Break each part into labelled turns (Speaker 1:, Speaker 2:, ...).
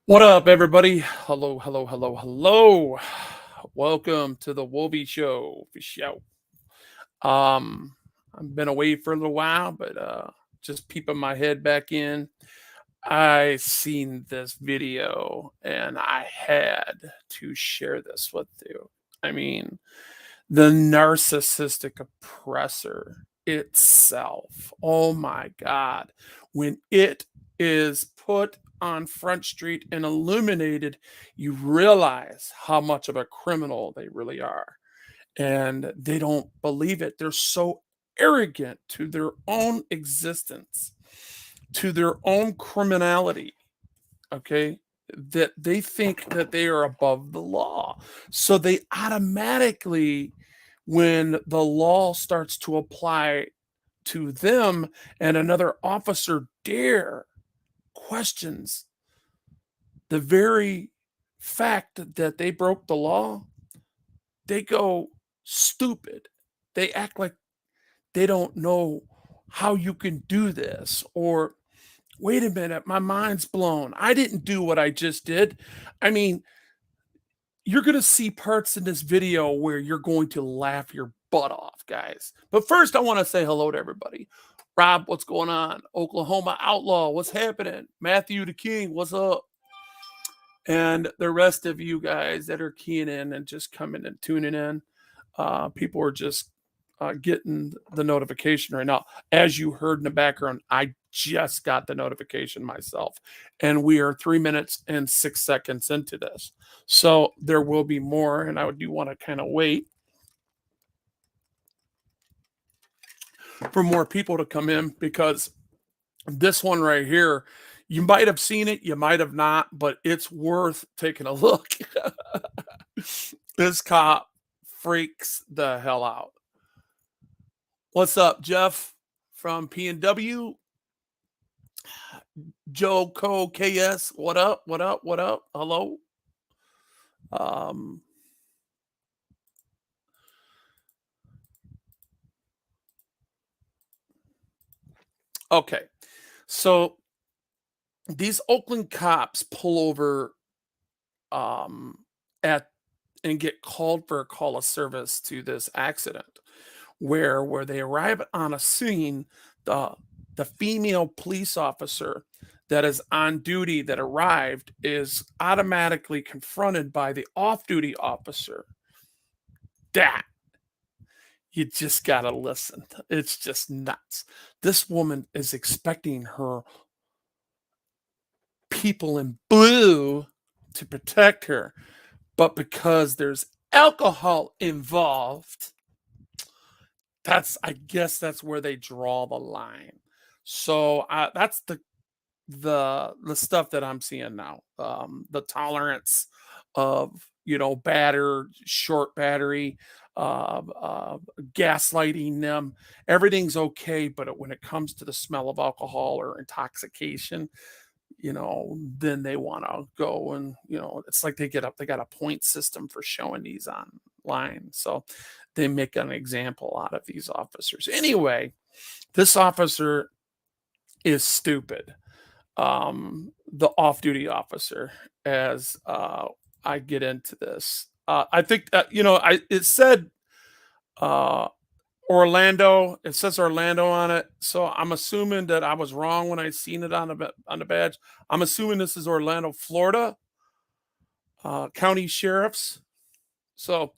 Speaker 1: What up, everybody? Hello, hello, hello, hello. Welcome to the Wolby Show for show. I've been away for a little while, but just peeping my head back in. I seen this video and I had to share this with you. I mean, the narcissistic oppressor itself. Oh my God. When it is put on Front Street and illuminated, you realize how much of a criminal they really are. And they don't believe it. They're so arrogant to their own existence, to their own criminality. Okay. That they think that they are above the law. So they automatically, when the law starts to apply to them and another officer dare questions the very fact that they broke the law, they go stupid. They act like they don't know how you can do this, or wait a minute, my mind's blown. I didn't do what I just did. I mean, you're going to see parts in this video where you're going to laugh your butt off, guys. But first, I want to say hello to everybody. Rob, what's going on? Oklahoma Outlaw, what's happening? Matthew the King, what's up? And the rest of you guys that are keying in and just coming and tuning in, people are just getting the notification right now. As you heard in the background, I just got the notification myself, and we are 3 minutes and 6 seconds into this. So there will be more, and I do want to kind of wait for more people to come in, because this one right here, you might have seen it, you might have not, but it's worth taking a look. This cop freaks the hell out. What's up, Jeff from PNW? Joe Co KS, what up? What up? What up? Hello. Um, okay, so these Oakland cops pull over at and get called for a call of service to this accident, where they arrive on a scene. The female police officer that is on duty that arrived is automatically confronted by the off-duty officer. That you just gotta listen. It's just nuts. This woman is expecting her people in blue to protect her, but because there's alcohol involved, I guess that's where they draw the line. So that's the stuff that I'm seeing now. The tolerance of, short battery, gaslighting them. Everything's okay, but when it comes to the smell of alcohol or intoxication, then they want to go and, it's like they got a point system for showing these online. So they make an example out of these officers. Anyway, this officer is stupid. The off-duty officer, as I get into this. I think it said Orlando. It says Orlando on it, so I'm assuming that I was wrong when I seen it on the badge. I'm assuming this is Orlando, Florida, county sheriffs. So,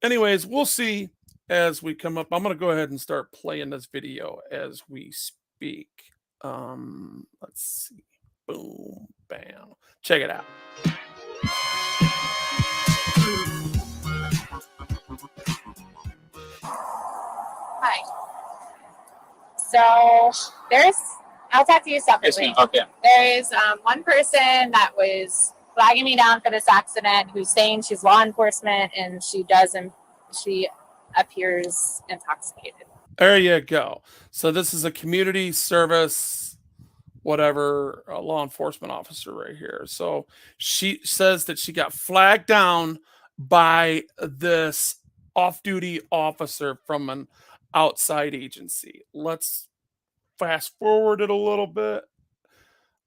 Speaker 1: anyways, we'll see as we come up. I'm gonna go ahead and start playing this video as we speak. Let's see. Boom, bam. Check it out.
Speaker 2: Hi. So I'll talk to you separately.
Speaker 3: Yes, okay.
Speaker 2: There's one person that was flagging me down for this accident who's saying she's law enforcement and she appears intoxicated.
Speaker 1: There you go. So this is a community service, whatever, a law enforcement officer right here. So she says that she got flagged down by this off-duty officer from an outside agency. Let's fast forward it a little bit.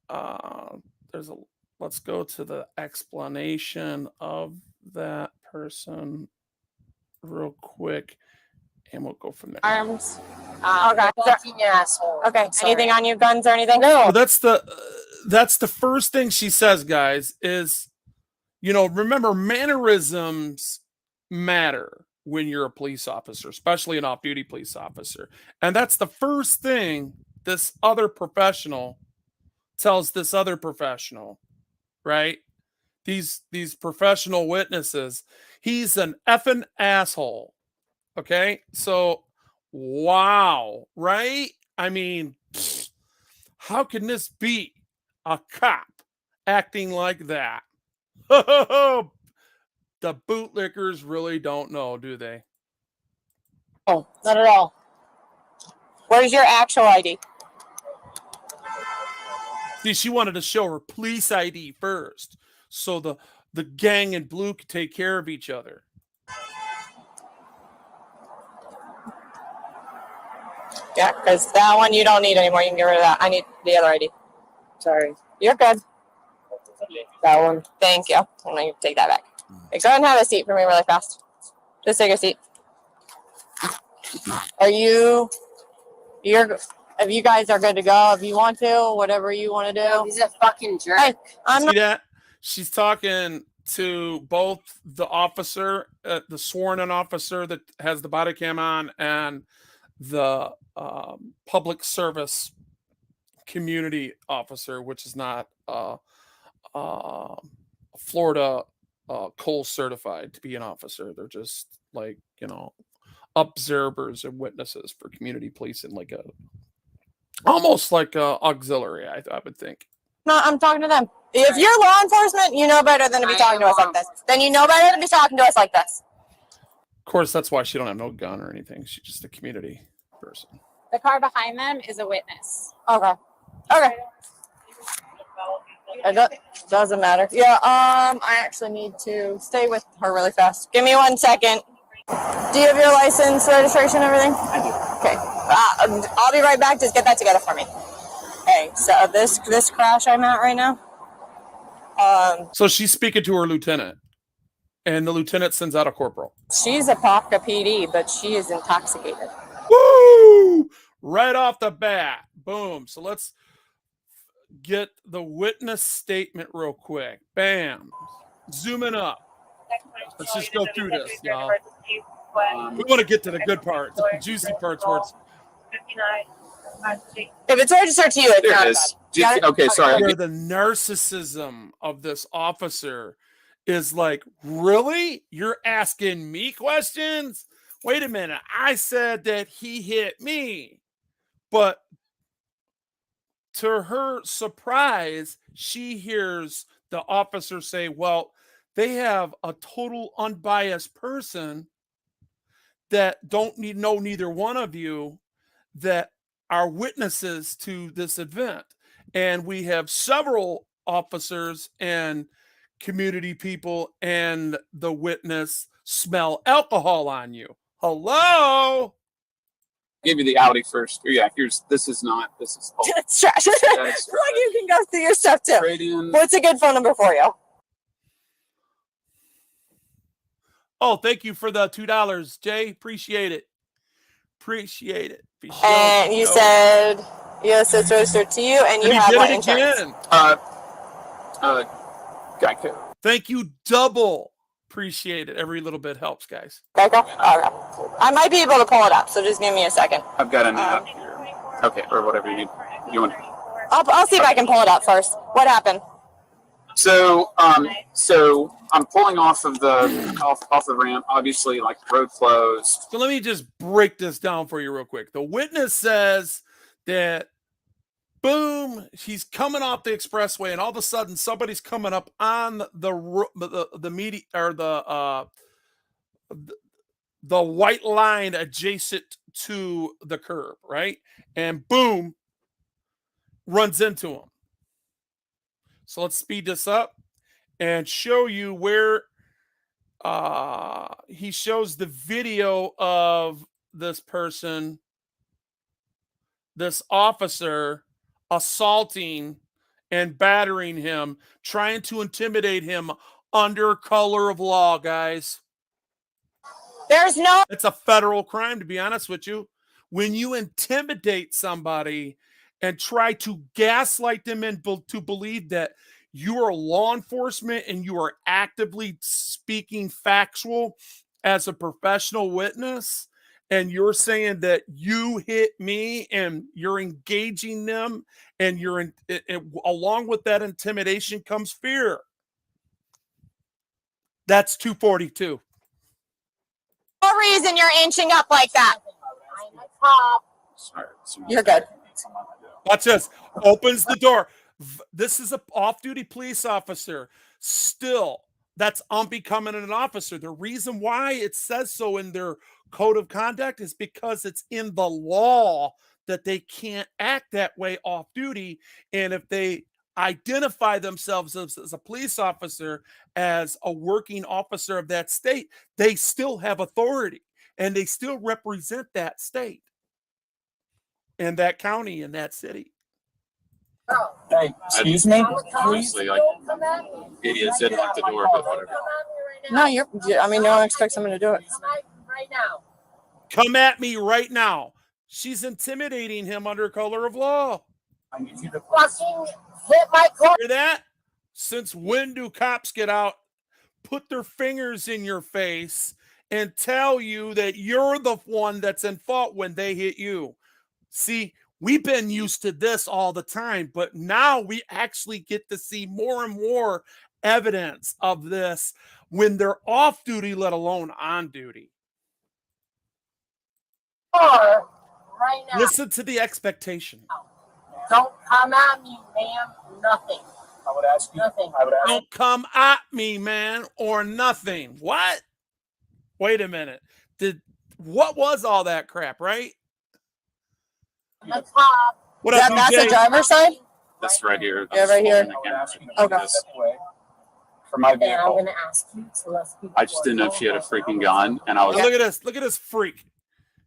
Speaker 1: There's let's go to the explanation of that person real quick, and we'll go from there.
Speaker 2: Arms.
Speaker 3: Okay.
Speaker 2: Fucking asshole.
Speaker 3: Okay. Anything on you, guns or anything?
Speaker 2: No.
Speaker 1: So that's the first thing she says, guys, is, you know, remember, mannerisms matter when you're a police officer, especially an off-duty police officer. And that's the first thing this other professional tells this other professional, right? These professional witnesses, he's an effing asshole. Okay? So, wow, right? I mean, how can this be a cop acting like that? The bootlickers really don't know, do they?
Speaker 3: Oh, not at all. Where's your actual ID?
Speaker 1: See, she wanted to show her police ID first, so the gang in blue could take care of each other.
Speaker 3: Yeah, because that one you don't need anymore. You can get rid of that. I need the other ID.
Speaker 2: Sorry.
Speaker 3: You're good.
Speaker 2: That one.
Speaker 3: Thank you. I'm going to take that back. Hey, go ahead and have a seat for me really fast. Just take a seat. If you guys are good to go, if you want to, whatever you want to do.
Speaker 2: He's a fucking jerk.
Speaker 3: Hey, I'm
Speaker 1: See
Speaker 3: not.
Speaker 1: that? She's talking to both the officer, the sworn-in officer that has the body cam on, and the public service community officer, which is not Florida Cole certified to be an officer. They're just like, you know, observers and witnesses for community policing, like almost like a auxiliary, I would think.
Speaker 3: No, I'm talking to them. If you're law enforcement, you know better than to be talking to us like this. Then you know better than to be talking to us like this.
Speaker 1: Of course, that's why she don't have no gun or anything. She's just a community person.
Speaker 2: The car behind them is a witness.
Speaker 3: Okay. Okay. It doesn't matter. Yeah, I actually need to stay with her really fast. Give me 1 second. Do you have your license, registration, everything? I do. Okay. I'll be right back. Just get that together for me. Okay, so this crash I'm at right now.
Speaker 1: So she's speaking to her lieutenant, and the lieutenant sends out a corporal.
Speaker 3: She's a Pocka PD, but she is intoxicated.
Speaker 1: Woo! Right off the bat. Boom. So let's get the witness statement real quick. Bam. Zooming up. Let's just go through this, y'all. We want to get to the good parts, the juicy parts where it's
Speaker 3: If it's registered to you, it's
Speaker 4: There
Speaker 3: not
Speaker 4: it is.
Speaker 3: bad.
Speaker 4: Okay, sorry.
Speaker 1: where the narcissism of this officer is like, really? You're asking me questions? Wait a minute. I said that he hit me. But to her surprise, she hears the officer say, well, they have a total unbiased person that don't know neither one of you that are witnesses to this event. And we have several officers and community people and the witness smell alcohol on you. Hello?
Speaker 4: Give you the Audi first. Yeah, this is
Speaker 3: It's trash. Like you can go through your stuff too.
Speaker 4: trade in.
Speaker 3: What's a good phone number for you?
Speaker 1: Oh, thank you for the $2, Jay. Appreciate it. Appreciate it.
Speaker 3: And you said yes, it's registered to you, and you have what insurance?
Speaker 4: Geico.
Speaker 1: Thank you double. Appreciate it. Every little bit helps, guys.
Speaker 3: Geico? Okay. I might be able to pull it up, so just give me a second.
Speaker 4: I've got an app here. Okay, or whatever you need. You want?
Speaker 3: I'll see if I can pull it up first. What happened?
Speaker 4: So I'm pulling off of the ramp. Obviously, like the road closed.
Speaker 1: So let me just break this down for you real quick. The witness says that, boom, he's coming off the expressway, and all of a sudden somebody's coming up on the media or the white line adjacent to the curb, right? And boom, runs into him. So let's speed this up and show you where he shows the video of this person, this officer, assaulting and battering him, trying to intimidate him under color of law, guys.
Speaker 3: There's no.
Speaker 1: It's a federal crime, to be honest with you. When you intimidate somebody and try to gaslight them to believe that you are law enforcement and you are actively speaking factual as a professional witness, and you're saying that you hit me and you're engaging them, and along with that intimidation comes fear. That's 242.
Speaker 3: No reason you're inching up like that.
Speaker 4: Sorry,
Speaker 3: You're good.
Speaker 1: Watch this. Opens the door. This is an off-duty police officer. Still, that's unbecoming an officer. The reason why it says so in their code of conduct is because it's in the law that they can't act that way off-duty. And if they identify themselves as a police officer, as a working officer of that state, they still have authority and they still represent that state and that county and that city.
Speaker 5: Hey, excuse me?
Speaker 4: Honestly, like, idiots didn't lock the door, but whatever.
Speaker 3: No, I mean, no one expects someone to do it.
Speaker 2: Right now.
Speaker 1: Come at me right now. She's intimidating him under color of law.
Speaker 5: I need you to
Speaker 2: Fucking hit my car.
Speaker 1: Hear that? Since when do cops get out, put their fingers in your face, and tell you that you're the one that's in fault when they hit you? See, we've been used to this all the time, but now we actually get to see more and more evidence of this when they're off duty, let alone on duty.
Speaker 2: Right now.
Speaker 1: Listen to the expectation.
Speaker 2: Don't come at me, ma'am. Nothing.
Speaker 5: I would ask you.
Speaker 2: Nothing.
Speaker 5: I would ask
Speaker 1: Don't come at me, man, or nothing. What? Wait a minute. What was all that crap, right?
Speaker 2: The top.
Speaker 1: What up,
Speaker 3: That's the
Speaker 1: DJ?
Speaker 3: driver's side?
Speaker 4: This right here.
Speaker 3: Yeah, right here.
Speaker 5: I would ask you to
Speaker 3: Okay.
Speaker 5: move this way for my
Speaker 2: And I'm
Speaker 5: vehicle.
Speaker 2: gonna ask you to let's be.
Speaker 4: I just didn't know if she had a freaking gun, and I was
Speaker 1: Look at this. Look at this freak.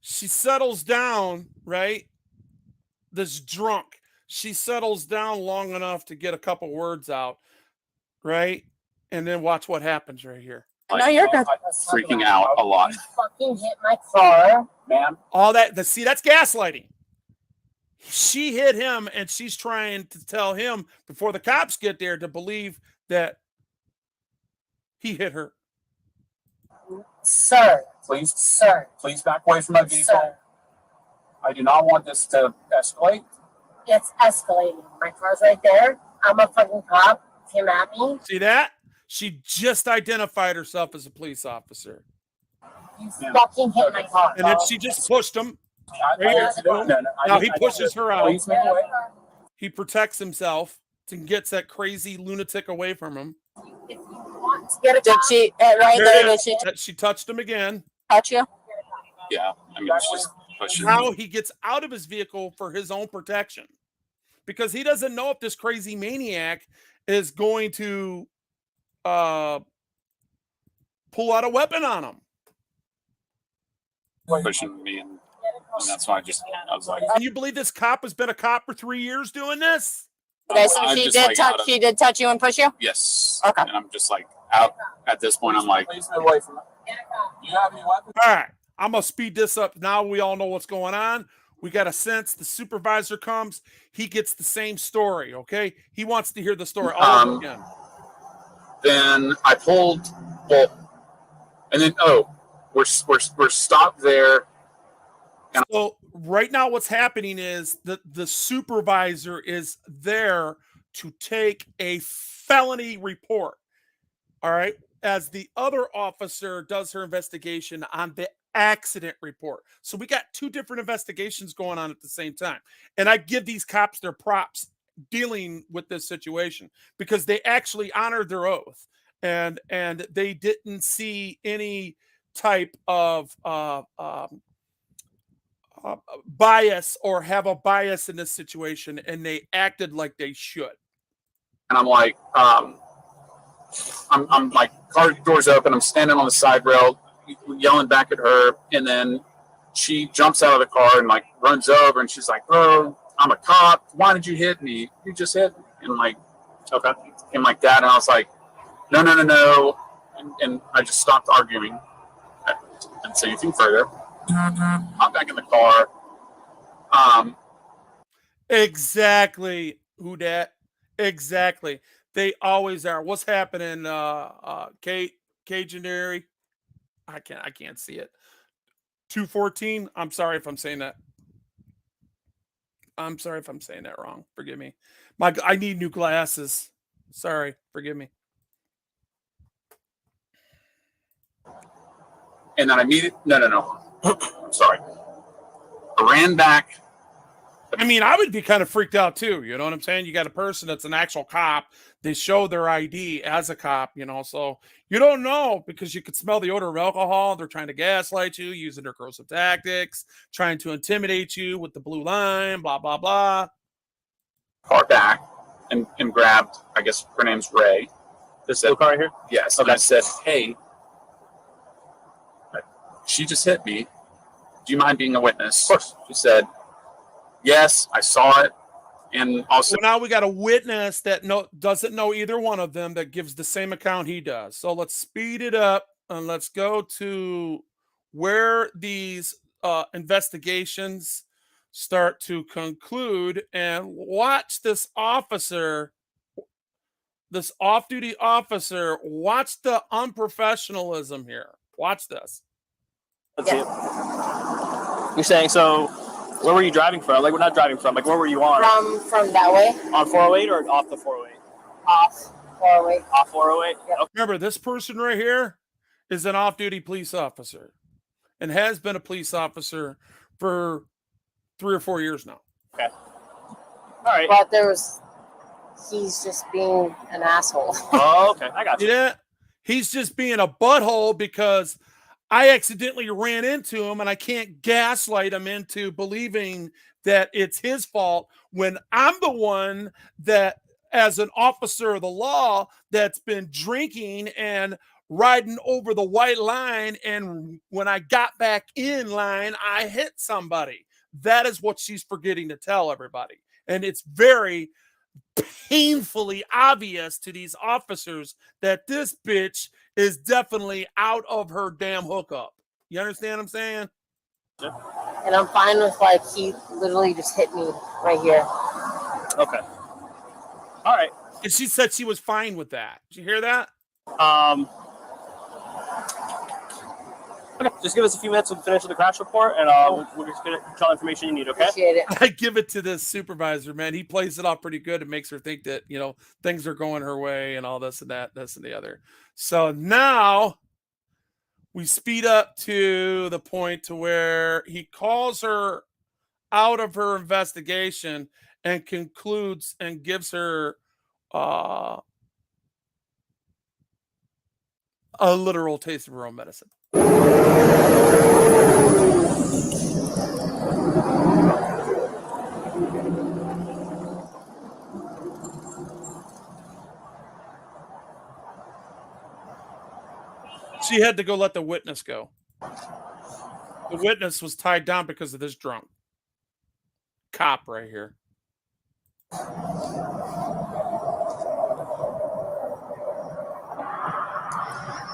Speaker 1: She settles down, right? This drunk. She settles down long enough to get a couple words out, right? And then watch what happens right here.
Speaker 3: No, you're good.
Speaker 4: freaking out a lot.
Speaker 2: Fucking hit my car.
Speaker 5: Ma'am,
Speaker 1: All that. See, that's gaslighting. She hit him, and she's trying to tell him before the cops get there to believe that he hit her.
Speaker 2: Sir.
Speaker 5: please,
Speaker 2: Sir.
Speaker 5: please back away from my vehicle.
Speaker 2: Sir.
Speaker 5: I do not want this to escalate.
Speaker 2: It's escalating. My car's right there. I'm a fucking cop. Came at me.
Speaker 1: See that? She just identified herself as a police officer.
Speaker 2: You
Speaker 5: Yeah.
Speaker 2: fucking hit my car.
Speaker 1: And then she just pushed him.
Speaker 5: Right
Speaker 1: here.
Speaker 5: No,
Speaker 1: Now he pushes her out.
Speaker 5: Please make away.
Speaker 1: He protects himself and gets that crazy lunatic away from him.
Speaker 2: If you want to get a
Speaker 3: Did
Speaker 2: cop,
Speaker 3: she, right there, did she
Speaker 1: She touched him again.
Speaker 3: touch you?
Speaker 4: Yeah, I mean, it's just pushing.
Speaker 1: Now he gets out of his vehicle for his own protection because he doesn't know if this crazy maniac is going to pull out a weapon on him.
Speaker 4: pushing me, and that's why I was like,
Speaker 1: Can you believe this cop has been a cop for 3 years doing this?
Speaker 3: Okay, so
Speaker 4: I'm
Speaker 3: she
Speaker 4: just,
Speaker 3: did
Speaker 4: like,
Speaker 3: touch.
Speaker 4: out of-
Speaker 3: She did touch you and push you.
Speaker 4: yes.
Speaker 3: Okay.
Speaker 4: And I'm just like out at this point. I'm like,
Speaker 5: Please move away from it. You have any weapons?
Speaker 1: All right, I'm gonna speed this up. Now we all know what's going on. We got a sense. The supervisor comes. He gets the same story. Okay, he wants to hear the story all over again.
Speaker 4: then I pulled, and then we're stopped there.
Speaker 1: So right now, what's happening is that the supervisor is there to take a felony report. All right, as the other officer does her investigation on the accident report. So we got two different investigations going on at the same time. And I give these cops their props dealing with this situation because they actually honored their oath and they didn't see any type of bias or have a bias in this situation, and they acted like they should.
Speaker 4: And I'm like, I'm like, car doors open. I'm standing on the side rail, yelling back at her, and then she jumps out of the car and like runs over, and she's like, "Bro, I'm a cop. Why did you hit me? You just hit me." and like, okay, and like that. And I was like, no, no, no, no. And I just stopped arguing. I didn't say anything further. I'm back in the car.
Speaker 1: Exactly, who dat? Exactly. They always are. What's happening, Cajunary? I can't see it. 214. I'm sorry if I'm saying that. I'm sorry if I'm saying that wrong. Forgive me. I need new glasses. Sorry, forgive me.
Speaker 4: And then I no. I'm sorry. I ran back.
Speaker 1: I mean, I would be kind of freaked out too. You know what I'm saying? You got a person that's an actual cop. They show their ID as a cop, you know, so you don't know because you could smell the odor of alcohol. They're trying to gaslight you, using their corrosive tactics, trying to intimidate you with the blue line, blah, blah, blah.
Speaker 4: Car back and grabbed, I guess her name's Ray.
Speaker 5: This blue car right here?
Speaker 4: Yes.
Speaker 5: Okay.
Speaker 4: And I said, hey, she just hit me. Do you mind being a witness?
Speaker 5: Of course.
Speaker 4: She said, yes, I saw it. And also,
Speaker 1: So now we got a witness that doesn't know either one of them that gives the same account he does. So let's speed it up and let's go to where these investigations start to conclude and watch this officer, this off-duty officer, watch the unprofessionalism here. Watch this.
Speaker 5: Let's see it. You're saying, so where were you driving from? Like, we're not driving from. Like, where were you on?
Speaker 2: From that way,
Speaker 5: On 408 or off the 408?
Speaker 2: off 408.
Speaker 5: Off 408?
Speaker 2: Yep.
Speaker 5: Okay.
Speaker 1: Remember, this person right here is an off-duty police officer and has been a police officer for 3 or 4 years now.
Speaker 5: Okay. All right.
Speaker 2: But he's just being an asshole.
Speaker 5: Oh, okay. I got you.
Speaker 1: Yeah, he's just being a butthole because I accidentally ran into him and I can't gaslight him into believing that it's his fault when I'm the one that, as an officer of the law, that's been drinking and riding over the white line. And when I got back in line, I hit somebody. That is what she's forgetting to tell everybody. And it's very painfully obvious to these officers that this bitch is definitely out of her damn hookup. You understand what I'm saying?
Speaker 2: And I'm fine with, like, he literally just hit me right here.
Speaker 5: Okay. All right.
Speaker 1: And she said she was fine with that. Did you hear that?
Speaker 5: Okay, just give us a few minutes to finish the crash report, and we'll just get all the information you need, okay?
Speaker 2: Appreciate it.
Speaker 1: I give it to this supervisor, man. He plays it off pretty good. It makes her think that, you know, things are going her way and all this and that, this and the other. So now we speed up to the point to where he calls her out of her investigation and concludes and gives her a literal taste of her own medicine. She had to go let the witness go. The witness was tied down because of this drunk cop right here.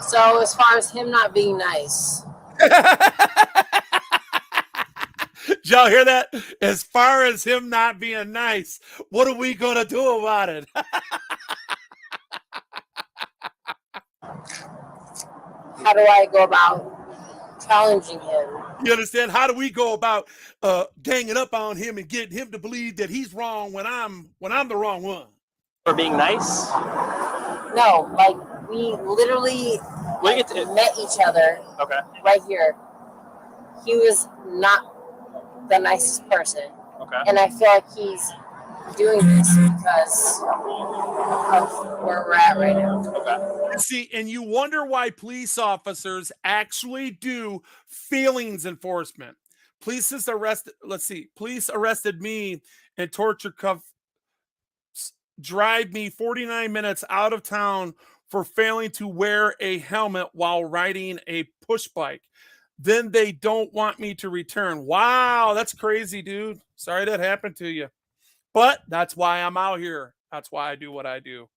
Speaker 2: So as far as him not being nice,
Speaker 1: Did y'all hear that? As far as him not being nice, what are we going to do about it?
Speaker 2: how do I go about challenging him?
Speaker 1: You understand? How do we go about ganging up on him and getting him to believe that he's wrong when I'm the wrong one?
Speaker 5: For being nice?
Speaker 2: No, like, we literally met each other
Speaker 5: Okay.
Speaker 2: right here. He was not the nicest person.
Speaker 5: Okay.
Speaker 2: And I feel like he's doing this because of where we're at right now.
Speaker 5: Okay.
Speaker 1: See, and you wonder why police officers actually do feelings enforcement. Police arrested me and torture cuff drive me 49 minutes out of town for failing to wear a helmet while riding a push bike. Then they don't want me to return. Wow, that's crazy, dude. Sorry that happened to you. But that's why I'm out here. That's why I do what I do.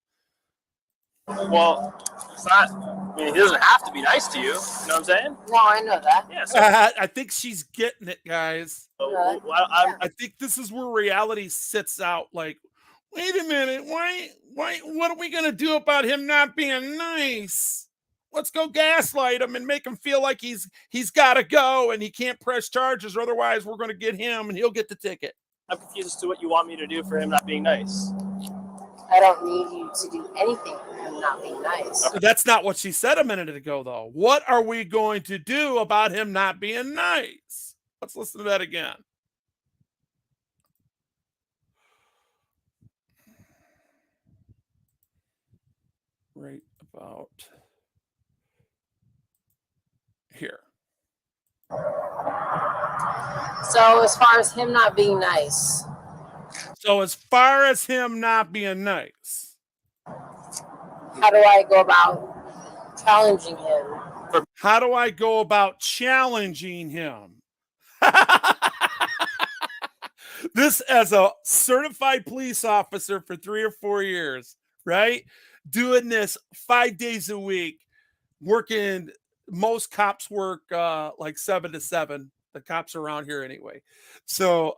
Speaker 5: Well, it's not. I mean, he doesn't have to be nice to you. You know what I'm saying?
Speaker 3: No, I know that.
Speaker 5: Yeah. So,
Speaker 1: I think she's getting it, guys.
Speaker 5: I'm
Speaker 1: I think this is where reality sits out. Like, wait a minute, why, what are we gonna do about him not being nice? Let's go gaslight him and make him feel like he's got to go and he can't press charges, or otherwise we're going to get him and he'll get the ticket.
Speaker 5: I'm confused as to what you want me to do for him not being nice.
Speaker 6: I don't need you to do anything for him not being nice.
Speaker 1: That's not what she said a minute ago, though. What are we going to do about him not being nice? Let's listen to that again. Right about here.
Speaker 6: So as far as him not being nice,
Speaker 1: So as far as him not being nice,
Speaker 6: how do I go about challenging him?
Speaker 1: how do I go about challenging him? This as a certified police officer for 3 or 4 years, right? Doing this 5 days a week, working. Most cops work like 7 to 7. The cops around here anyway. So,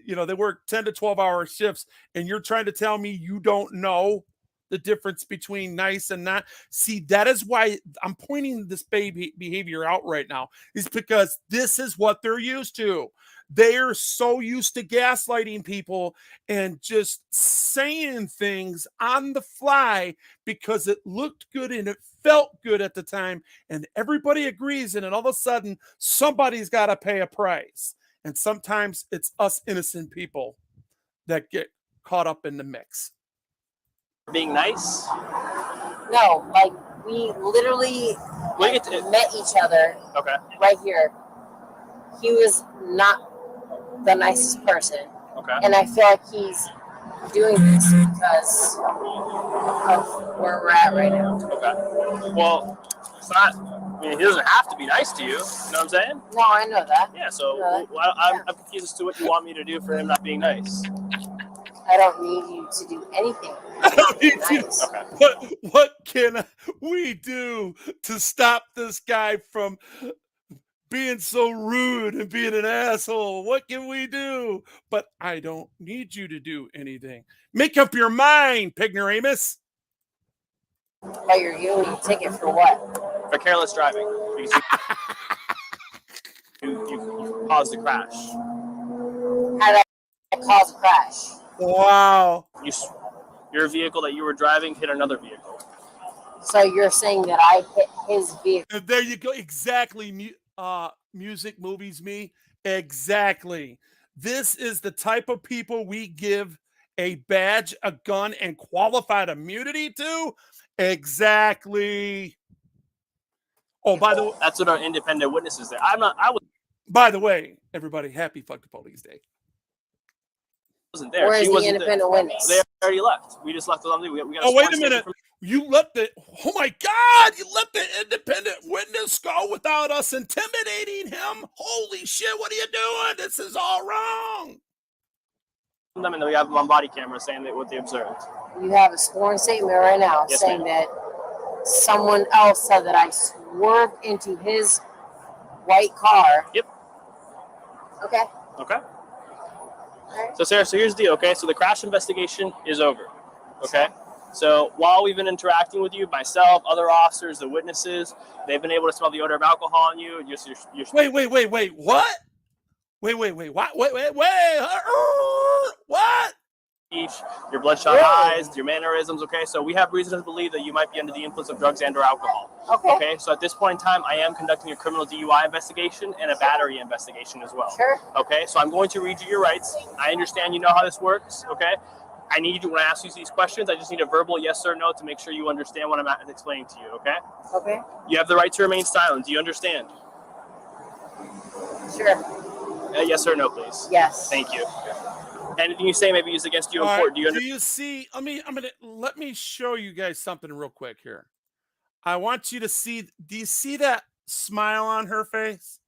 Speaker 1: they work 10 to 12-hour shifts, and you're trying to tell me you don't know the difference between nice and not. See, that is why I'm pointing this behavior out right now, is because this is what they're used to. They're so used to gaslighting people and just saying things on the fly because it looked good and it felt good at the time, and everybody agrees, and then all of a sudden somebody's got to pay a price. And sometimes it's us innocent people that get caught up in the mix.
Speaker 5: Being nice?
Speaker 6: No, like we literally met each other
Speaker 5: Okay.
Speaker 6: right here. He was not the nicest person.
Speaker 5: Okay.
Speaker 6: And I feel like he's doing this because of where we're at right now.
Speaker 5: Okay. Well, it's not. I mean, he doesn't have to be nice to you. You know what I'm saying?
Speaker 6: No, I know that.
Speaker 5: Yeah. So I'm confused as to what you want me to do for him not being nice.
Speaker 6: I don't need you to do anything.
Speaker 1: I don't need you.
Speaker 6: Nice.
Speaker 5: Okay.
Speaker 1: What can we do to stop this guy from being so rude and being an asshole? What can we do? But I don't need you to do anything. Make up your mind, Pignoramus.
Speaker 6: But you're giving me a ticket for what?
Speaker 5: For careless driving. Because you caused a crash.
Speaker 6: How did I cause a crash?
Speaker 1: Wow.
Speaker 5: Your vehicle that you were driving hit another vehicle.
Speaker 6: So you're saying that I hit his vehicle?
Speaker 1: And there you go. Exactly. Music, movies, me. Exactly. This is the type of people we give a badge, a gun, and qualified immunity to. Exactly. Oh, by the way,
Speaker 5: That's what our independent witness is there.
Speaker 1: by the way, everybody, happy Fuck the Police Day.
Speaker 5: Wasn't there.
Speaker 6: Where is
Speaker 5: She
Speaker 6: the
Speaker 5: wasn't
Speaker 6: independent
Speaker 5: there.
Speaker 6: witness?
Speaker 5: They already left. We just left it on the. We got
Speaker 1: Oh, wait a minute. You let oh my God, you let the independent witness go without us intimidating him? Holy shit, what are you doing? This is all wrong.
Speaker 5: And then we have them on body camera saying that what they observed.
Speaker 6: You have a sworn statement right now
Speaker 5: Yes,
Speaker 6: saying
Speaker 5: ma'am.
Speaker 6: that someone else said that I swerved into his white car.
Speaker 5: Yep.
Speaker 6: Okay.
Speaker 5: Okay.
Speaker 6: Alright.
Speaker 5: So Sarah, so here's the deal, okay? So the crash investigation is over, okay? So while we've been interacting with you, myself, other officers, the witnesses, they've been able to smell the odor of alcohol on you. You're
Speaker 1: Wait, what? What?
Speaker 5: your bloodshot eyes, your mannerisms, okay? So we have reason to believe that you might be under the influence of drugs and or alcohol. Okay, so at this point in time, I am conducting a criminal DUI investigation and a battery investigation as well.
Speaker 6: Sure.
Speaker 5: Okay, so I'm going to read you your rights. I understand you know how this works, okay? I need you, when I ask you these questions, I just need a verbal yes or no to make sure you understand what I'm explaining to you, okay?
Speaker 6: Okay.
Speaker 5: You have the right to remain silent. Do you understand?
Speaker 6: Sure.
Speaker 5: Yes or no, please.
Speaker 6: Yes.
Speaker 5: Thank you. Anything you say may be used against you in
Speaker 1: All
Speaker 5: court.
Speaker 1: right,
Speaker 5: Do you understand?
Speaker 1: do you see? Let me show you guys something real quick here. I want you to see. Do you see that smile on her face?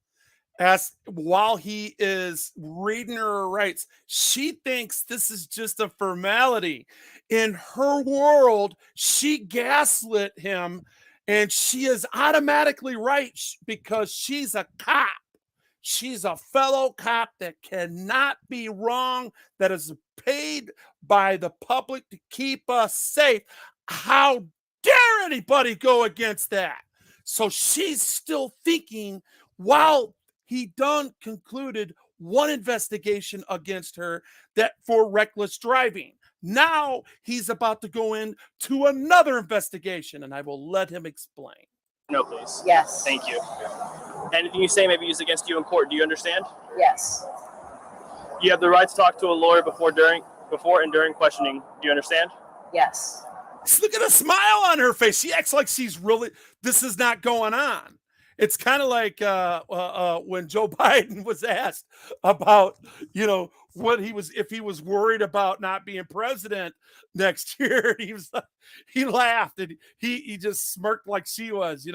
Speaker 1: while he is reading her rights, she thinks this is just a formality. In her world, she gaslit him, and she is automatically right because she's a cop. She's a fellow cop that cannot be wrong, that is paid by the public to keep us safe. How dare anybody go against that? So she's still thinking, while he done concluded one investigation against her that for reckless driving. Now he's about to go into another investigation, and I will let him explain.
Speaker 5: No, please.
Speaker 6: Yes.
Speaker 5: Thank you. Anything you say may be used against you in court. Do you understand?
Speaker 6: Yes.
Speaker 5: You have the right to talk to a lawyer before and during questioning. Do you understand?
Speaker 6: Yes.
Speaker 1: Look at the smile on her face. She acts like she's really, this is not going on. It's kind of like when Joe Biden was asked about, what he was, if he was worried about not being president next year. He laughed and he just smirked like she was,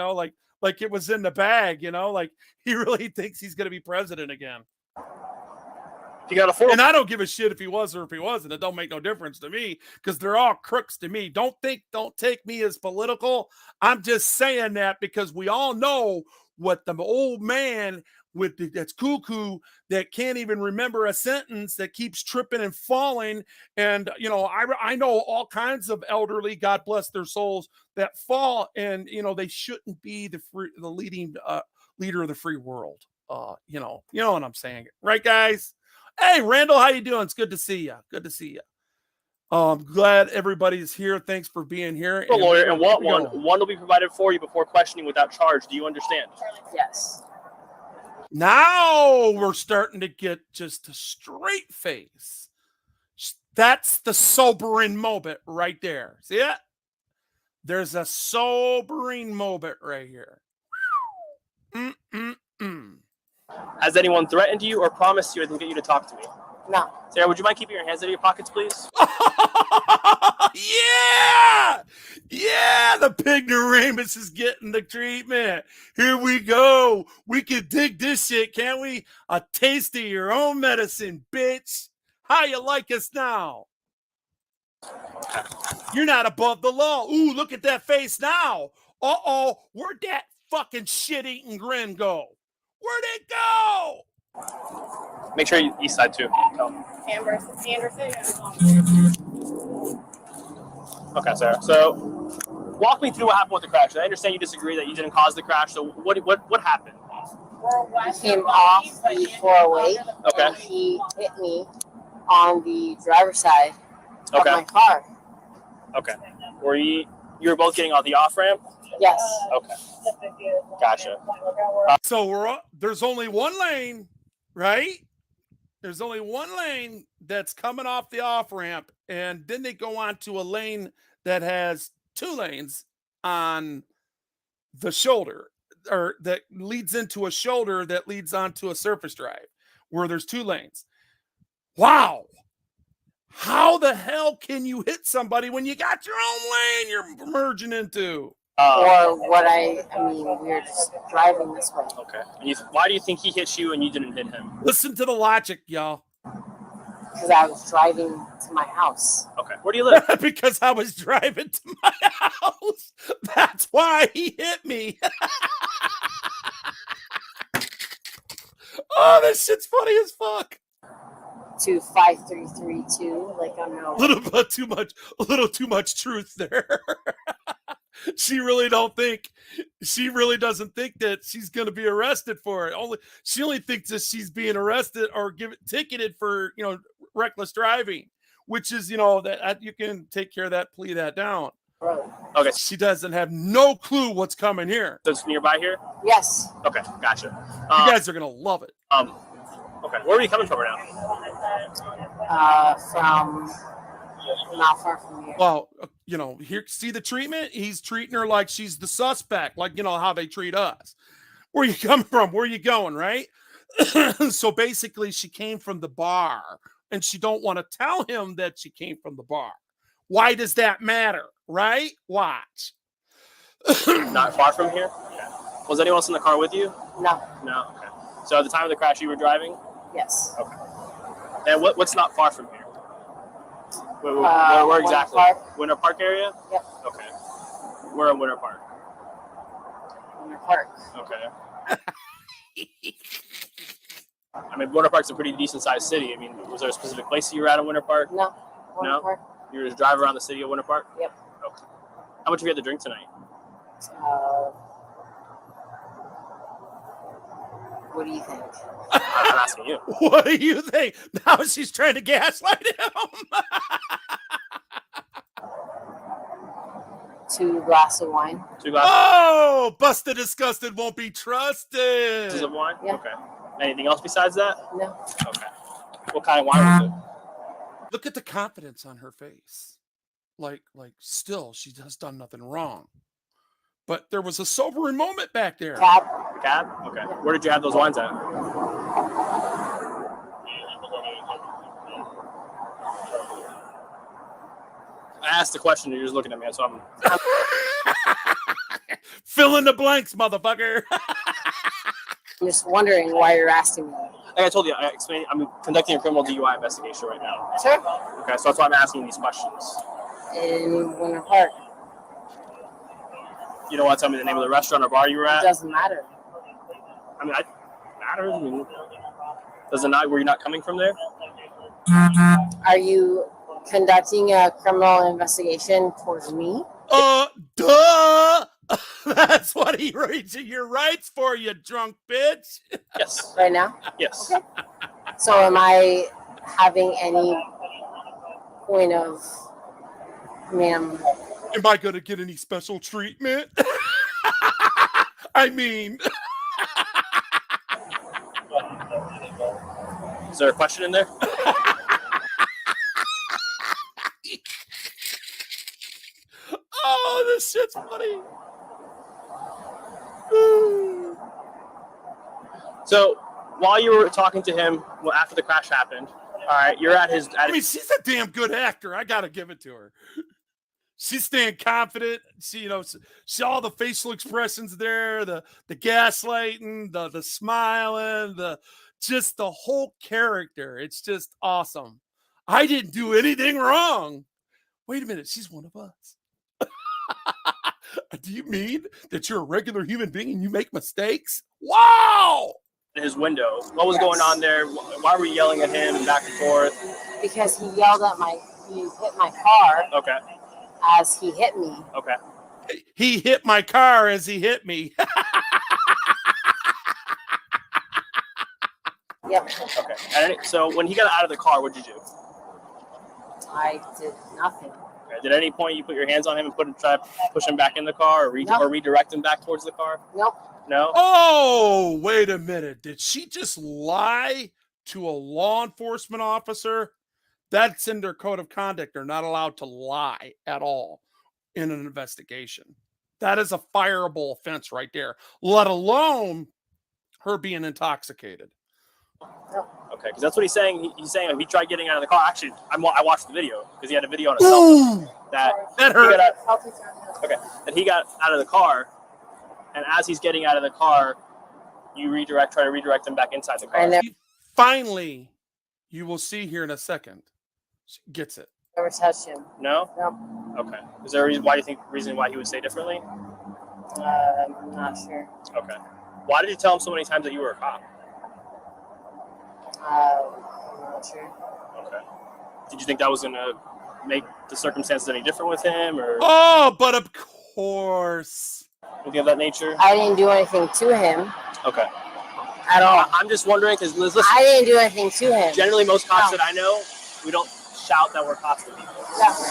Speaker 1: like it was in the bag, like he really thinks he's going to be president again.
Speaker 5: You got a full.
Speaker 1: And I don't give a shit if he was or if he wasn't. It don't make no difference to me because they're all crooks to me. Don't take me as political. I'm just saying that because we all know what the old man that's cuckoo that can't even remember a sentence, that keeps tripping and falling. And, I know all kinds of elderly, God bless their souls, that fall and, they shouldn't be the leading leader of the free world. You know what I'm saying, right, guys? Hey, Randall, how you doing? It's good to see you. Good to see you. I'm glad everybody's here. Thanks for being here.
Speaker 5: A lawyer, and one will be provided for you before questioning without charge. Do you understand?
Speaker 6: Yes.
Speaker 1: Now we're starting to get just a straight face. That's the sobering moment right there. See it? There's a sobering moment right here.
Speaker 5: Has anyone threatened you or promised you I can get you to talk to me?
Speaker 6: No.
Speaker 5: Sarah, would you mind keeping your hands out of your pockets, please?
Speaker 1: Yeah, the Pignoramus is getting the treatment. Here we go. We can dig this shit, can't we? A taste of your own medicine, bitch. How you like us now? You're not above the law. Ooh, look at that face now. Uh-oh, where'd that fucking shit-eating grin go? Where'd it go?
Speaker 5: Make sure you east side too. Okay, Sarah. So, walk me through what happened with the crash. I understand you disagree that you didn't cause the crash. So, what happened?
Speaker 6: He came off the 408.
Speaker 5: Okay.
Speaker 6: And he hit me on the driver's side of
Speaker 5: Okay.
Speaker 6: my car.
Speaker 5: Okay. Were you were both getting on the off ramp?
Speaker 6: Yes.
Speaker 5: Okay. Gotcha.
Speaker 1: So there's only one lane, right? There's only one lane that's coming off the off ramp, and then they go on to a lane that has two lanes on the shoulder, or that leads into a shoulder that leads onto a surface drive where there's two lanes. Wow. How the hell can you hit somebody when you got your own lane you're merging into?
Speaker 6: Or what I mean, we were just driving this way.
Speaker 5: Okay. And why do you think he hit you and you didn't hit him?
Speaker 1: Listen to the logic, y'all.
Speaker 6: Because I was driving to my house.
Speaker 5: Okay. Where do you live?
Speaker 1: Because I was driving to my house. That's why he hit me. Oh, this shit's funny as fuck.
Speaker 6: 25332, like I know.
Speaker 1: A little too much truth there. She really doesn't think that she's going to be arrested for it. She only thinks that she's being arrested or ticketed for, reckless driving, which is, that you can take care of that, plea that down.
Speaker 6: Right.
Speaker 5: Okay.
Speaker 1: She doesn't have no clue what's coming here.
Speaker 5: So it's nearby here?
Speaker 6: Yes.
Speaker 5: Okay. Gotcha.
Speaker 1: You guys are going to love it.
Speaker 5: Okay. Where are you coming from right now?
Speaker 6: From not far from here.
Speaker 1: Well, here, see the treatment? He's treating her like she's the suspect, like, how they treat us. Where you coming from? Where you going, right? So basically, she came from the bar, and she don't want to tell him that she came from the bar. Why does that matter, right? Watch.
Speaker 5: Not far from here? Okay. Was anyone else in the car with you?
Speaker 6: No.
Speaker 5: No? Okay. So at the time of the crash, you were driving?
Speaker 6: Yes.
Speaker 5: Okay. And what's not far from here? Where exactly? Winter Park area?
Speaker 6: Yep.
Speaker 5: Okay. We're in Winter Park.
Speaker 6: Winter Park.
Speaker 5: Okay. I mean, Winter Park's a pretty decent sized city. I mean, was there a specific place you were at in Winter Park?
Speaker 6: No. Winter Park.
Speaker 5: You were just driving around the city of Winter Park?
Speaker 6: Yep.
Speaker 5: Okay. How much have you had to drink tonight?
Speaker 6: What do you think?
Speaker 5: I'm asking you.
Speaker 1: What do you think? Now she's trying to gaslight him.
Speaker 6: 2 glasses of wine.
Speaker 5: 2 glasses?
Speaker 1: Oh, busted, disgusted, won't be trusted.
Speaker 5: Of wine?
Speaker 6: Yeah.
Speaker 5: Okay. Anything else besides that?
Speaker 6: No.
Speaker 5: Okay. What kind of wine was it?
Speaker 1: Look at the confidence on her face. Like still, she has done nothing wrong. But there was a sobering moment back there.
Speaker 6: Cab.
Speaker 5: The cab? Okay. Where did you have those wines at? I asked the question, and you're just looking at me, so I'm
Speaker 1: Fill in the blanks, motherfucker.
Speaker 6: I'm just wondering why you're asking me.
Speaker 5: Like I told you, I'm conducting a criminal DUI investigation right now.
Speaker 6: Sure.
Speaker 5: Okay, so that's why I'm asking these questions.
Speaker 6: In Winter Park.
Speaker 5: You don't want to tell me the name of the restaurant or bar you were
Speaker 6: It
Speaker 5: at?
Speaker 6: doesn't matter.
Speaker 5: I mean, matters. I mean, does it not? Were you not coming from there?
Speaker 6: Are you conducting a criminal investigation towards me?
Speaker 1: Duh. That's what he reads in your rights for, you drunk bitch.
Speaker 5: Yes.
Speaker 6: Right now?
Speaker 5: Yes.
Speaker 6: Okay. So am I having any point of, ma'am?
Speaker 1: Am I going to get any special treatment? I mean...
Speaker 5: Is there a question in there?
Speaker 1: Oh, this shit's funny.
Speaker 5: So while you were talking to him, well, after the crash happened, all right, you're at his.
Speaker 1: I mean, she's a damn good actor. I gotta give it to her. She's staying confident. She all the facial expressions there, the gaslighting, the smiling, just the whole character. It's just awesome. I didn't do anything wrong. Wait a minute, she's one of us. Do you mean that you're a regular human being and you make mistakes? Wow!
Speaker 5: His window. What was going on there? Why were you yelling at him and back and forth?
Speaker 6: Because he yelled at he hit my car.
Speaker 5: Okay.
Speaker 6: As he hit me.
Speaker 5: Okay.
Speaker 1: He hit my car as he hit me.
Speaker 6: Yep.
Speaker 5: Okay. So when he got out of the car, what did you do?
Speaker 6: I did nothing.
Speaker 5: Okay. Did at any point you put your hands on him and try to push him back in the car, or redirect him back towards the car?
Speaker 6: Nope.
Speaker 5: No?
Speaker 1: Oh, wait a minute. Did she just lie to a law enforcement officer? That's in their code of conduct. They're not allowed to lie at all in an investigation. That is a fireable offense right there, let alone her being intoxicated.
Speaker 5: Okay, because that's what he's saying. He's saying if he tried getting out of the car. Actually, I watched the video because he had a video on his cell phone that
Speaker 1: hurt.
Speaker 5: That he got out of the car, and as he's getting out of the car, you try to redirect him back inside the car.
Speaker 1: Finally, you will see here in a second. She gets it.
Speaker 6: Never touched him.
Speaker 5: No?
Speaker 6: Nope.
Speaker 5: Okay. Is there a reason why he would say differently?
Speaker 6: I'm not sure.
Speaker 5: Okay. Why did you tell him so many times that you were a cop?
Speaker 6: I'm not sure.
Speaker 5: Okay. Did you think that was going to make the circumstances any different with him? Or
Speaker 1: Oh, but of course.
Speaker 5: anything of that nature?
Speaker 6: I didn't do anything to him.
Speaker 5: Okay.
Speaker 6: At all.
Speaker 5: I'm just wondering because listen,
Speaker 6: I didn't do anything to him.
Speaker 5: generally most cops that I know, we don't shout that we're cops to people.
Speaker 6: Yeah.
Speaker 5: You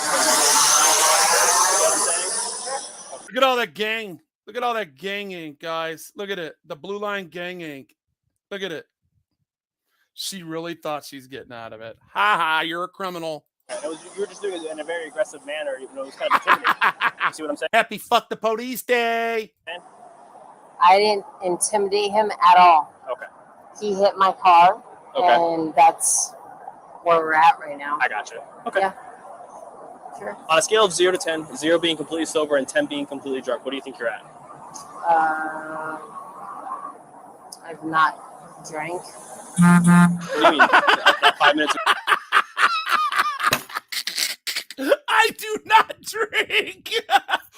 Speaker 5: know what I'm saying?
Speaker 1: Look at all that gang. Look at all that gang ink, guys. Look at it. The blue line gang ink. Look at it. She really thought she's getting out of it. Ha ha, you're a criminal.
Speaker 5: You were just doing it in a very aggressive manner. It was kind of intimidating. You see what I'm saying?
Speaker 1: Happy fuck the police day.
Speaker 6: I didn't intimidate him at all.
Speaker 5: Okay.
Speaker 6: He hit my car,
Speaker 5: Okay.
Speaker 6: and that's where we're at right now.
Speaker 5: I got you. Okay.
Speaker 6: Yeah. Sure.
Speaker 5: On a scale of 0 to 10, 0 being completely sober and 10 being completely drunk, what do you think you're at?
Speaker 6: I've not Drink.
Speaker 5: What do you mean? About 5 minutes ago.
Speaker 1: I do not drink.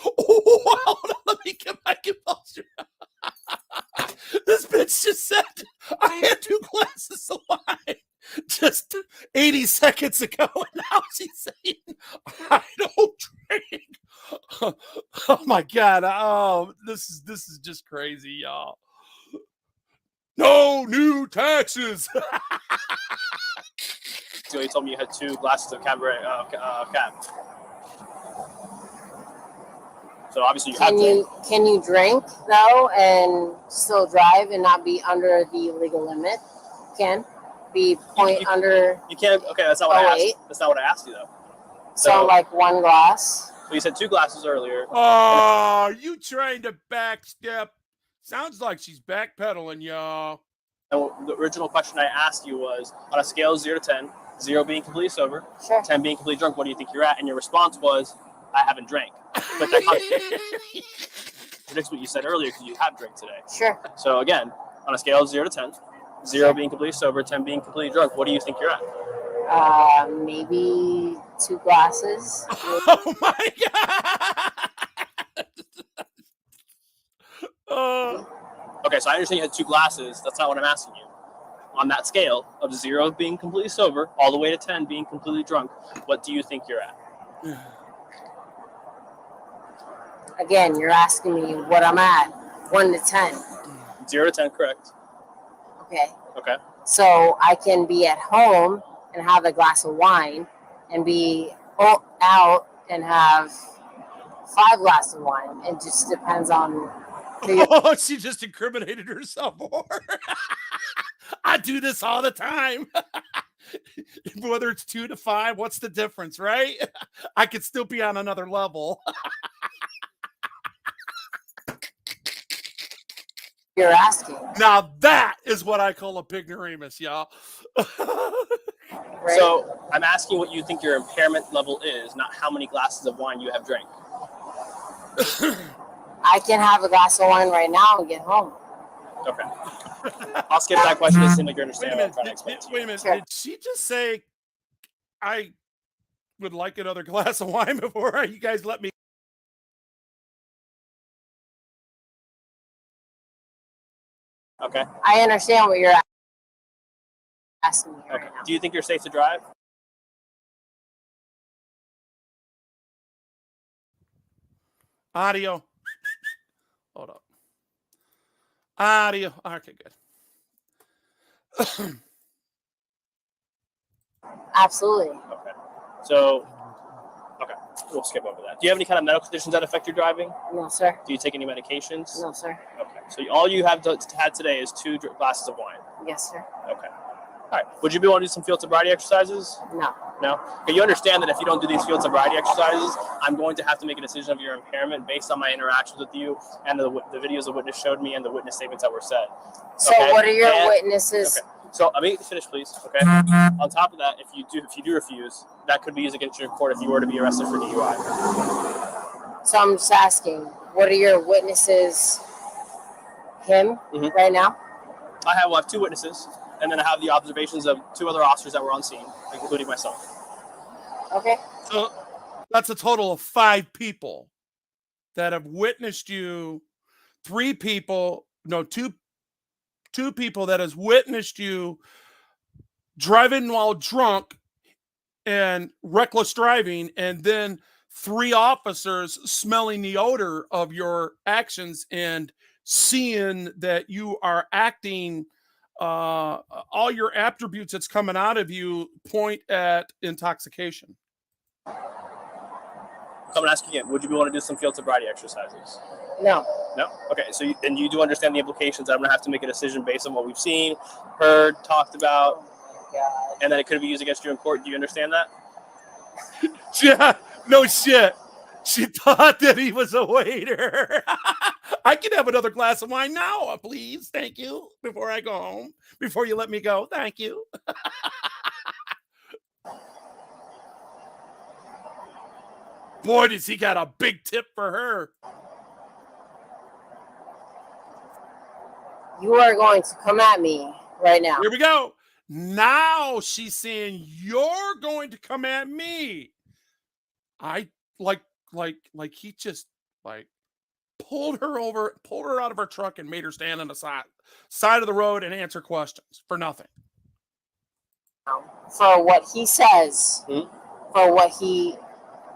Speaker 1: Oh, hold on, let me get my composure. This bitch just said I had 2 glasses of wine just 80 seconds ago, and now she's saying I don't drink. Oh my god! Oh, this is just crazy, y'all. No new taxes.
Speaker 5: So you told me you had 2 glasses of Cabaret Cab. So obviously you have
Speaker 6: Can you drink though and still drive and not be under the legal limit? Can be under.
Speaker 5: You can't. Okay, that's not what I asked. That's not what I asked you though.
Speaker 6: So like 1 glass.
Speaker 5: Well, you said 2 glasses earlier.
Speaker 1: Oh, you trying to backstep? Sounds like she's backpedaling, y'all.
Speaker 5: And the original question I asked you was, on a scale of 0 to 10, 0 being completely sober,
Speaker 6: Sure.
Speaker 5: 10 being completely drunk, what do you think you're at? And your response was, I haven't drank. But that contradicts what you said earlier because you have drank today.
Speaker 6: Sure.
Speaker 5: So again, on a scale of 0 to 10, 0 being completely sober, 10 being completely drunk, what do you think you're at?
Speaker 6: Maybe 2 glasses.
Speaker 1: Oh my god!
Speaker 5: Okay, so I understand you had 2 glasses. That's not what I'm asking you. On that scale of 0 being completely sober, all the way to 10 being completely drunk, what do you think you're at?
Speaker 6: Again, you're asking me what I'm at. 1 to 10.
Speaker 5: 0 to 10, correct.
Speaker 6: Okay.
Speaker 5: Okay.
Speaker 6: So I can be at home and have a glass of wine and be out and have 5 glasses of wine. It just depends on.
Speaker 1: Oh, she just incriminated herself more. I do this all the time. Whether it's 2 to 5, what's the difference, right? I could still be on another level.
Speaker 6: You're asking.
Speaker 1: Now that is what I call a Pignoramus, y'all.
Speaker 6: Right?
Speaker 5: So I'm asking what you think your impairment level is, not how many glasses of wine you have drank.
Speaker 6: I can have a glass of wine right now and get home.
Speaker 5: Okay. I'll skip that question. It seems like you're understanding what I'm trying to explain to you.
Speaker 1: Wait a minute.
Speaker 6: Sure.
Speaker 1: Did she just say I would like another glass of wine before you guys let me?
Speaker 5: Okay.
Speaker 6: I understand what you're asking me right
Speaker 5: Okay.
Speaker 6: now.
Speaker 5: Do you think you're safe to drive?
Speaker 1: Audio. Hold up. Audio. Okay, good.
Speaker 6: Absolutely.
Speaker 5: Okay. So, okay, we'll skip over that. Do you have any kind of medical conditions that affect your driving?
Speaker 6: No, sir.
Speaker 5: Do you take any medications?
Speaker 6: No, sir.
Speaker 5: Okay. So all you have had today is 2 glasses of wine.
Speaker 6: Yes, sir.
Speaker 5: Okay. All right. Would you be able to do some field sobriety exercises?
Speaker 6: No.
Speaker 5: No? Okay, you understand that if you don't do these field sobriety exercises, I'm going to have to make a decision of your impairment based on my interactions with you and the videos the witness showed me and the witness statements that were said.
Speaker 6: So
Speaker 5: Okay?
Speaker 6: what are your witnesses?
Speaker 5: Okay. So let me finish, please. Okay. On top of that, if you do refuse, that could be used against you in court if you were to be arrested for DUI.
Speaker 6: So I'm just asking, what are your witnesses? Him right now?
Speaker 5: I have 2 witnesses, and then I have the observations of 2 other officers that were on scene, including myself.
Speaker 6: Okay.
Speaker 1: So that's a total of 5 people that have witnessed you. 3 people, no, two people that has witnessed you driving while drunk and reckless driving, and then 3 officers smelling the odor of your actions and seeing that you are acting, all your attributes that's coming out of you point at intoxication.
Speaker 5: So I'm going to ask you again, would you be able to do some field sobriety exercises?
Speaker 6: No.
Speaker 5: No? Okay, so you do understand the implications. I'm going to have to make a decision based on what we've seen, heard, talked about,
Speaker 6: God.
Speaker 5: and then it could be used against you in court. Do you understand that?
Speaker 1: Yeah, no shit. She thought that he was a waiter. I can have another glass of wine now, please. Thank you. Before I go home, before you let me go. Thank you. Boy, does he got a big tip for her.
Speaker 6: You are going to come at me right now.
Speaker 1: Here we go. Now she's saying, you're going to come at me. I like he just like pulled her out of her truck and made her stand on the side of the road and answer questions for nothing.
Speaker 6: For what he says, for what he...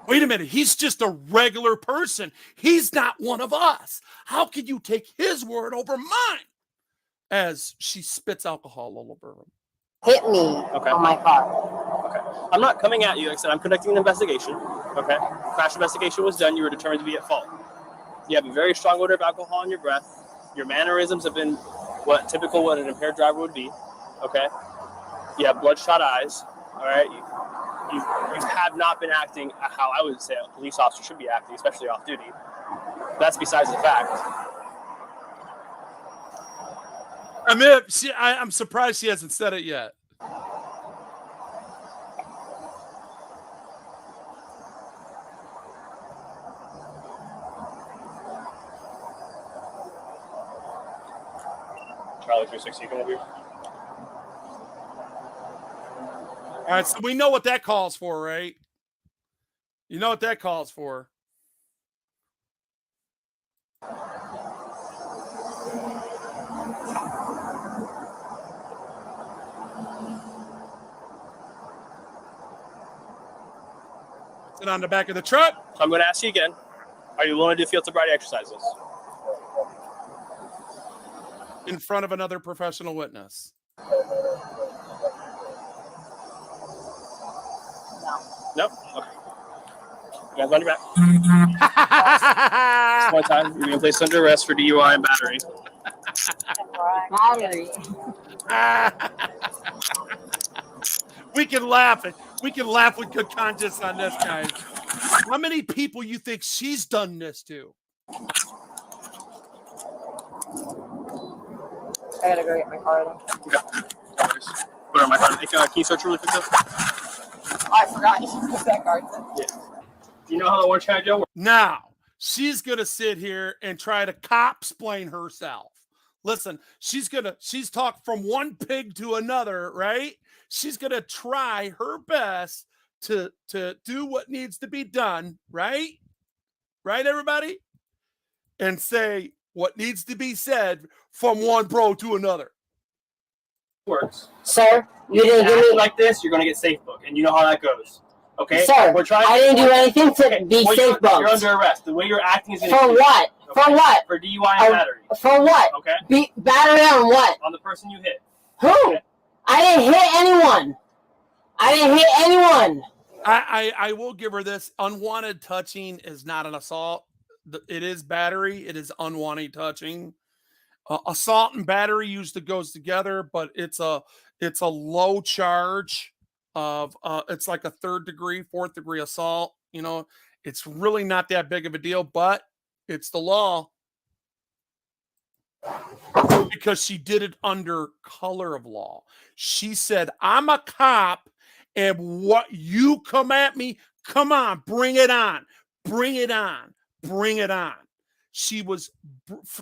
Speaker 1: Wait a minute. He's just a regular person. He's not one of us. How can you take his word over mine? As she spits alcohol all over him.
Speaker 6: Hit me on my car.
Speaker 5: Okay. I'm not coming at you. Like I said, I'm conducting an investigation. Okay. Crash investigation was done. You were determined to be at fault. You have a very strong odor of alcohol in your breath. Your mannerisms have been what an impaired driver would be. Okay. You have bloodshot eyes. All right. You have not been acting how I would say a police officer should be acting, especially off duty. That's besides the fact.
Speaker 1: I'm surprised she hasn't said it yet.
Speaker 5: Charlie 360, come over here.
Speaker 1: All right, so we know what that calls for, right? You know what that calls for. Sit on the back of the truck.
Speaker 5: So I'm going to ask you again. Are you willing to do field sobriety exercises?
Speaker 1: In front of another professional witness.
Speaker 5: No? Okay. You guys on your back. One time, you're being placed under arrest for DUI and battery.
Speaker 1: We can laugh with good conscience on this, guys. How many people you think she's done this to?
Speaker 3: I gotta go get my car though.
Speaker 5: Okay. Put it on my car. Can you search really quick though?
Speaker 3: I forgot you put that card.
Speaker 5: Yeah. Do you know how the orange hat Joe works?
Speaker 1: Now, she's going to sit here and try to cop-splain herself. Listen, she's talked from one pig to another, right? She's going to try her best to do what needs to be done, right? Right, everybody? And say what needs to be said from one bro to another.
Speaker 5: Works.
Speaker 6: Sir, you didn't give me...
Speaker 5: like this, you're going to get safe book, and you know how that goes. Okay?
Speaker 6: Sir, I didn't do anything to be safe booked.
Speaker 5: You're under arrest. The way you're acting is...
Speaker 6: For what? Okay? For what?
Speaker 5: For DUI and battery.
Speaker 6: For what?
Speaker 5: Okay?
Speaker 6: Battery on what?
Speaker 5: On the person you hit.
Speaker 6: Who? Okay. I didn't hit anyone.
Speaker 1: I will give her this. Unwanted touching is not an assault. It is battery. It is unwanted touching. Assault and battery usually goes together, but it's a low charge of it's like a 3rd degree, 4th degree assault. You know, it's really not that big of a deal, but it's the law because she did it under color of law. She said, "I'm a cop, and what you come at me, come on, bring it on, bring it on, bring it on." She was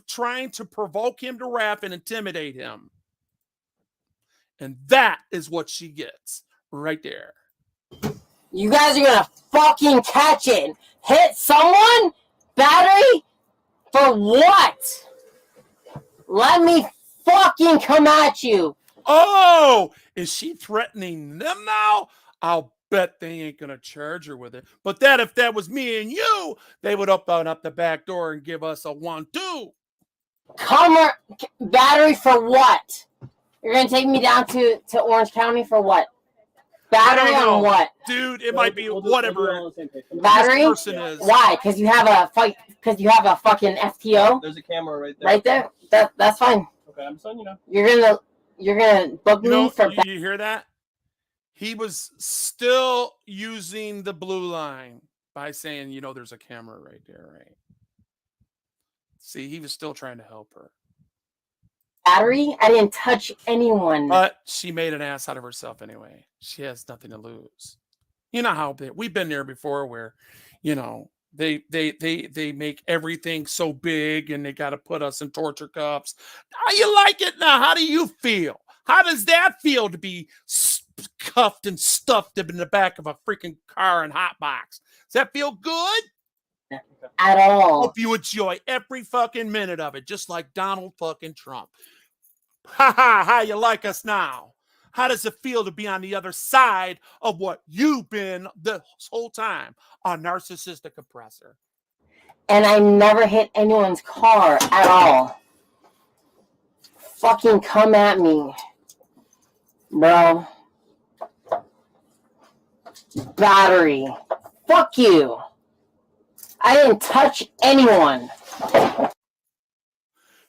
Speaker 1: trying to provoke him to rap and intimidate him. And that is what she gets right there.
Speaker 6: You guys are going to fucking catch it. Hit someone? Battery? For what? Let me fucking come at you.
Speaker 1: Oh, is she threatening them now? I'll bet they ain't gonna charge her with it. But if that was me and you, they would open up the back door and give us a 1-2.
Speaker 6: Battery for what? You're gonna take me down to Orange County for what? Battery on what?
Speaker 1: Dude, it might be whatever
Speaker 6: battery
Speaker 1: person is.
Speaker 6: Why? Because you have a fucking FTO?
Speaker 5: There's a camera right there.
Speaker 6: Right there? That's fine.
Speaker 5: Okay, I'm just letting you know.
Speaker 6: You're gonna book me for
Speaker 1: you hear that? He was still using the blue line by saying, you know, there's a camera right there, right? See, he was still trying to help her.
Speaker 6: Battery? I didn't touch anyone.
Speaker 1: But she made an ass out of herself anyway. She has nothing to lose. You know how we've been there before where, you know, they make everything so big and they got to put us in torture cuffs. How you like it now? How do you feel? How does that feel to be cuffed and stuffed in the back of a freaking car and hot box? Does that feel good?
Speaker 6: At all.
Speaker 1: Hope you enjoy every fucking minute of it, just like Donald fucking Trump. Ha ha, how you like us now? How does it feel to be on the other side of what you've been this whole time? A narcissistic oppressor.
Speaker 6: And I never hit anyone's car at all. Fucking come at me, bro. Battery. Fuck you. I didn't touch anyone.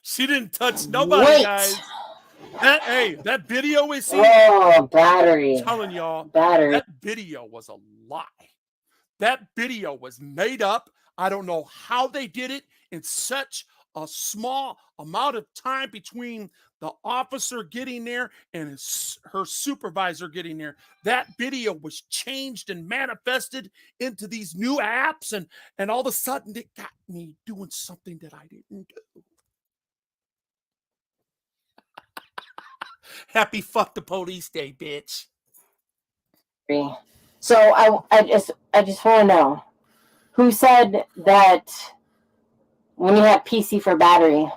Speaker 1: She didn't touch nobody,
Speaker 6: Wait.
Speaker 1: guys. That video we see.
Speaker 6: Oh, battery.
Speaker 1: I'm telling y'all,
Speaker 6: Battery.
Speaker 1: that video was a lie. That video was made up. I don't know how they did it in such a small amount of time between the officer getting there and her supervisor getting there. That video was changed and manifested into these new apps, and all of a sudden it got me doing something that I didn't do. Happy fuck the police day, bitch.
Speaker 6: So I just want to know, who said that when you have PC for battery?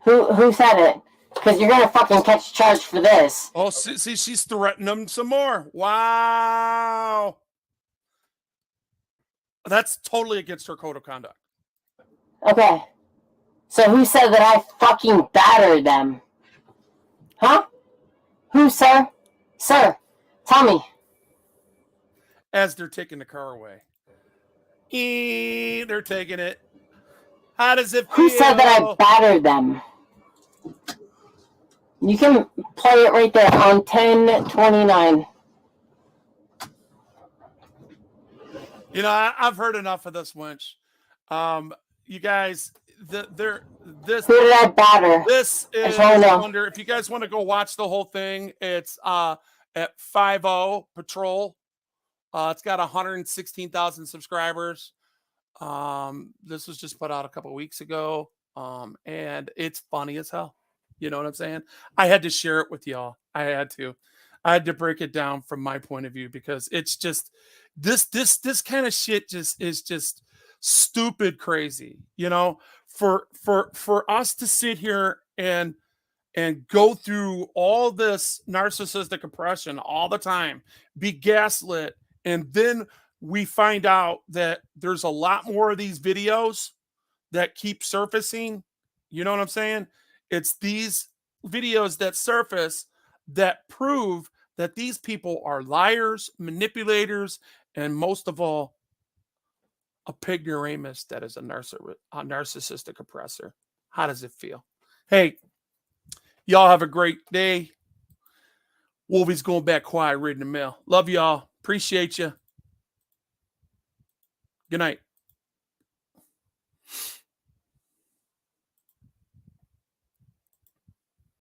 Speaker 6: Who said it? Because you're gonna fucking catch charge for this.
Speaker 1: Oh, see, she's threatening them some more. Wow. That's totally against her code of conduct.
Speaker 6: Okay. So who said that I fucking battered them? Huh? Who, sir? Sir, tell me.
Speaker 1: As they're taking the car away. They're taking it. How does it feel?
Speaker 6: Who said that I battered them? You can play it right there on 1029.
Speaker 1: You know, I've heard enough of this wench. You guys,
Speaker 6: Who did I batter?
Speaker 1: This is, I wonder if you guys want to go watch the whole thing. It's at 50 Patrol. It's got 116,000 subscribers. This was just put out a couple weeks ago. And it's funny as hell. You know what I'm saying? I had to share it with y'all. I had to break it down from my point of view, because it's just this kind of shit is just stupid crazy. You know, for us to sit here and go through all this narcissistic oppression all the time, be gaslit, and then we find out that there's a lot more of these videos that keep surfacing. You know what I'm saying? It's these videos that surface that prove that these people are liars, manipulators, and most of all, a Pignoramus that is a narcissistic oppressor. How does it feel? Hey, y'all have a great day. Wolvie's going back quiet reading the mail. Love y'all. Appreciate you. Good night.